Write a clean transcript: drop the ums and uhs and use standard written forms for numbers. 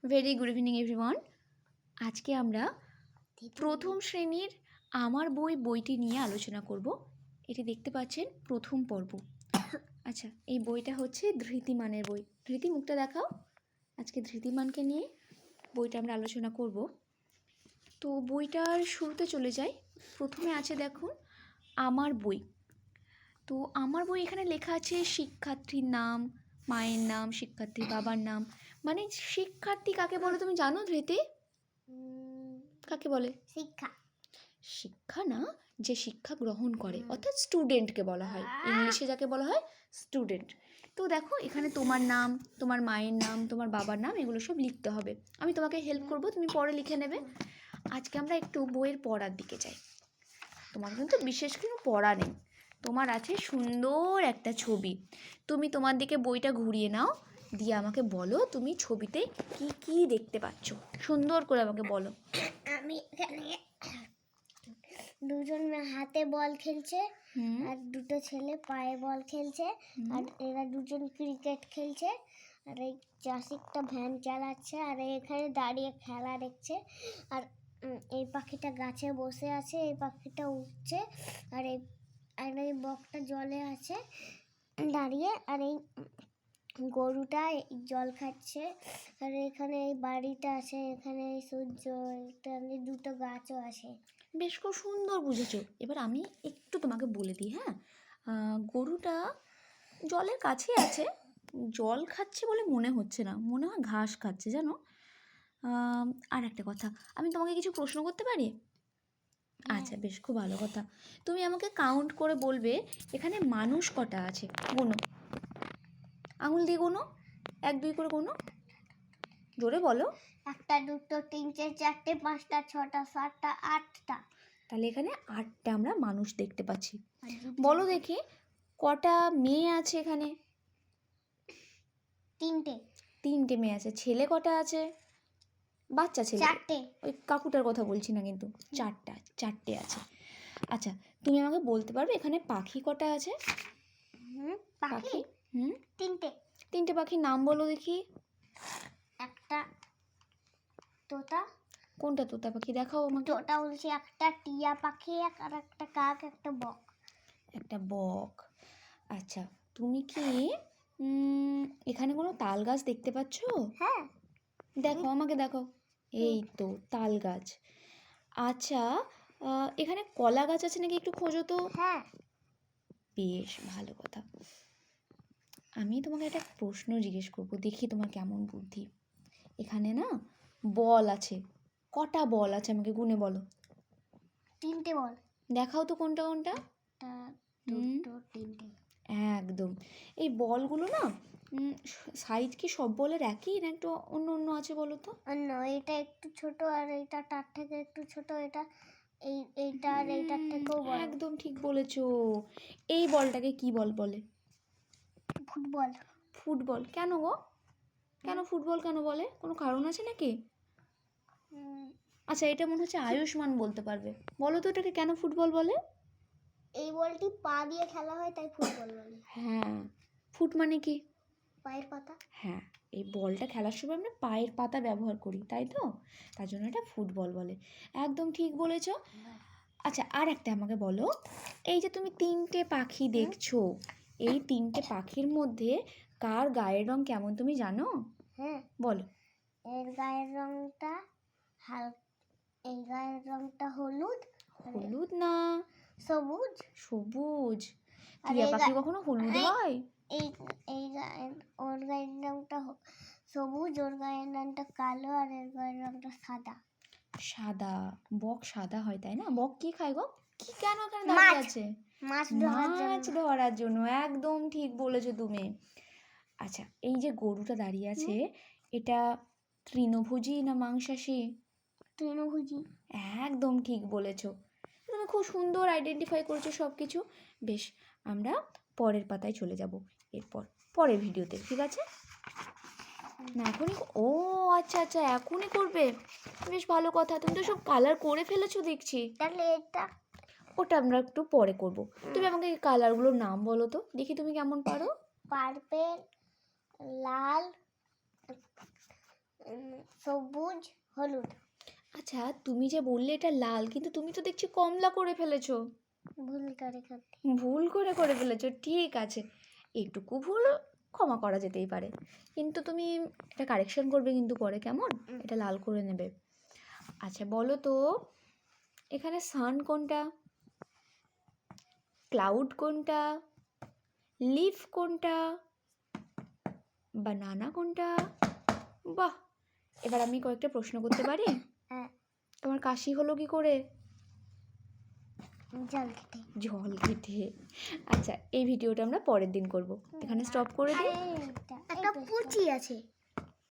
Very good evening everyone. আজকে আমরা প্রথম শ্রেণীর আমার বই বইটি নিয়ে আলোচনা করব। এটি দেখতে পাচ্ছেন প্রথম পর্ব। আচ্ছা, এই বইটা হচ্ছে ধৃতিমানের বই। ধৃতি, মুখটা দেখাও। আজকে ধৃতিমানকে নিয়ে বইটা আমরা আলোচনা করব। তো বইটার শুরুতে চলে যাই। প্রথমে আছে দেখুন আমার বই। তো আমার বই এখানে লেখা আছে শিক্ষার্থীর নাম, মায়ের নাম, শিক্ষার্থীর বাবার নাম। মানে শিক্ষার্থী কাকে বলে তুমি জানো ধৃতি? কাকে বলে? শিক্ষা। শিক্ষা না, যে শিক্ষা গ্রহণ করে, অর্থাৎ স্টুডেন্টকে বলা হয়। ইংলিশে যাকে বলা হয় স্টুডেন্ট। তো দেখো এখানে তোমার নাম, তোমার মায়ের নাম, তোমার বাবার নাম, এগুলো সব লিখতে হবে। আমি তোমাকে হেল্প করব, তুমি পরে লিখে নেবে। আজকে আমরা একটু বইয়ের পড়ার দিকে যাই। তোমার কিন্তু বিশেষ কোনো পড়া নেই, তোমার আছে সুন্দর একটা ছবি। তুমি তোমার দিকে বইটা ঘুরিয়ে নাও, দিয়ে আমাকে বলো তুমি ছবিতে কি কি দেখতে পাচ্ছ। সুন্দর করে আমাকে বলো। আমি এখানে দুজন হাতে বল খেলছে, আর দুটো ছেলে পায়ে বল খেলছে, আর এরা দুজন ক্রিকেট খেলছে, আর এই চাষিকটা ভ্যান চালাচ্ছে, আর এখানে দাঁড়িয়ে খেলা দেখছে, আর এই পাখিটা গাছে বসে আছে, এই পাখিটা উঠছে, আর এই বকটা জলে আছে দাঁড়িয়ে, আর এই গরুটা জল খাচ্ছে, আর এখানে এই বাড়িটা আছে, এখানে এই সূর্য, এখানে দুটো গাছও আছে। বেশ খুব সুন্দর বুঝেছো। এবার আমি একটু তোমাকে বলে দিই। হ্যাঁ, গরুটা জলের কাছে আছে, জল খাচ্ছে বলে মনে হচ্ছে না, মনে হয় ঘাস খাচ্ছে জানো। আর একটা কথা, আমি তোমাকে কিছু প্রশ্ন করতে পারি? আচ্ছা, বেশ খুব ভালো কথা। তুমি আমাকে কাউন্ট করে বলবে এখানে মানুষ কটা আছে। গোনো, আঙুল দিয়ে গোনো, 1 2 করে গোনো, জোরে বলো। 1 2 3 4 5 6 7 8টা। তাহলে এখানে 8টা আমরা মানুষ দেখতে পাচ্ছি। বলো দেখি কটা মেয়ে আছে এখানে? 3টে মেয়ে আছে। ছেলে কটা আছে? বাচ্চা ছেলে 4টে। ওই কাকুটার কথা বলছি না কিন্তু, 4টে আছে। আচ্ছা, তুমি আমাকে বলতে পারবে এখানে পাখি কটা আছে? পাখি 3টে। 3টে পাখির নাম বলো দেখি। একটা তোতা। কোনটা তোতা পাখি দেখাও আমাকে। তোতা বলছি, একটা টিয়া পাখি, আর একটা কাক, একটা বক। একটা বক। আচ্ছা, তুমি কি এখানে কোনো তাল গাছ দেখতে পাচ্ছ? হ্যাঁ, দেখো আমাকে দেখো। এই তো তাল গাছ। আচ্ছা, এখানে কলা গাছ আছে নাকি একটু খোঁজো তো। হ্যাঁ। বেশ ভালো কথা। আমি তোমাকে একটা প্রশ্ন জিজ্ঞেস করবো, দেখি তোমার কেমন বুদ্ধি। এখানে না বল আছে, কটা বল আছে আমাকে গুনে বলো। 3টে বল। দেখাও তো কোনটা কোনটা। দুটো, 3টে। একদম। এই বলগুলো না সাইজ কি সব বলের একই, না একটু অন্য অন্য আছে বলো তো? অন্য, এটা একটু ছোট, আর এটা তার থেকে একটু ছোট, এটা এইটা আর এইটার থেকেও বড়। একদম ঠিক বলেছো। এই বলটাকে কি বল বলে? ফুটবল। ফুটবল। কেন গো? কেন ফুটবল কেন বলে? কোনো কারণ আছে নাকি? আচ্ছা, এটা মনে হচ্ছে আয়ুষ্মান বলতে পারবে। বলো তো এটাকে কেন ফুটবল বলে? এই বলটি পা দিয়ে খেলা হয়, তাই ফুটবল বলে। হ্যাঁ, ফুট মানে কি? পায়ের পাতা। হ্যাঁ, এই বলটা খেলার সময় আমরা পায়ের পাতা ব্যবহার করি, তাই তো? তার জন্য এটা ফুটবল বলে। একদম ঠিক বলেছো। আচ্ছা, আর একটা আমাকে বলো, এই যে তুমি 3টে পাখি দেখছো, এই 3টে পাখির মধ্যে কার গায়ের রং কেমন তুমি জানো? হ্যাঁ, বলো। এর গায়ের রংটা এই গায়ের রংটা হলুদ। হলুদ না, সবুজ। সবুজ। টিয়া পাখি কখনো হলুদ হয়? ওর গায়ের রংটা সবুজ, ওর গায়ের রংটা কালো, আর এর গায়ের রংটা সাদা। সাদা। বক সাদা হয় তাই না? বক কি খায় গো? কি কেন এখানে দাঁড়িয়ে আছে? মাছ ধরার জন্য। একদম ঠিক বলেছো তুমি। আচ্ছা, এই যে গরুটা দাঁড়িয়ে আছে, এটা তৃণভোজী না মাংসাশী? তৃণভোজী। একদম ঠিক বলেছো। তুমি খুব সুন্দর আইডেন্টিফাই করেছো সব কিছু। বেশ, আমরা পরের পাতায় চলে যাব এরপর, পরের ভিডিওতে, ঠিক আছে? না এখনই? ও আচ্ছা আচ্ছা, এখনই করবে। বেশ ভালো কথা। তুমি তো সব কালার করে ফেলেছো দেখছি। তাহলে এটা ওটা আমরা একটু পরে করব। তুমি আমাকে কালারগুলোর নাম বলো তো, দেখি তুমি কেমন পারো। পার্পেল, লাল, সবুজ হলুদ। আচ্ছা তুমি যে বললে এটা লাল, কিন্তু তুমি তো দেখছি কমলা করে ফেলেছো। ভুল করে করে ফেলেছো, ঠিক আছে, একটুকু ভুল ক্ষমা করা যেতেই পারে, কিন্তু তুমি এটা কারেকশন করবে কিন্তু পরে, কেমন? এটা লাল করে নেবে। আচ্ছা বলো তো, এখানে সান কোনটা, ক্লাউড কোনটা, লিফ কোনটা, বানানা কোনটা? বাহ, এবার আমি কয়েকটা প্রশ্ন করতে পারি? হ্যাঁ। তোমার কাশি হলো কি করে? জল খেতে। জল খেতে। আচ্ছা এই ভিডিওটা আমরা পরের দিন করব, এখানে স্টপ করে দিই। একটা পুচি আছে।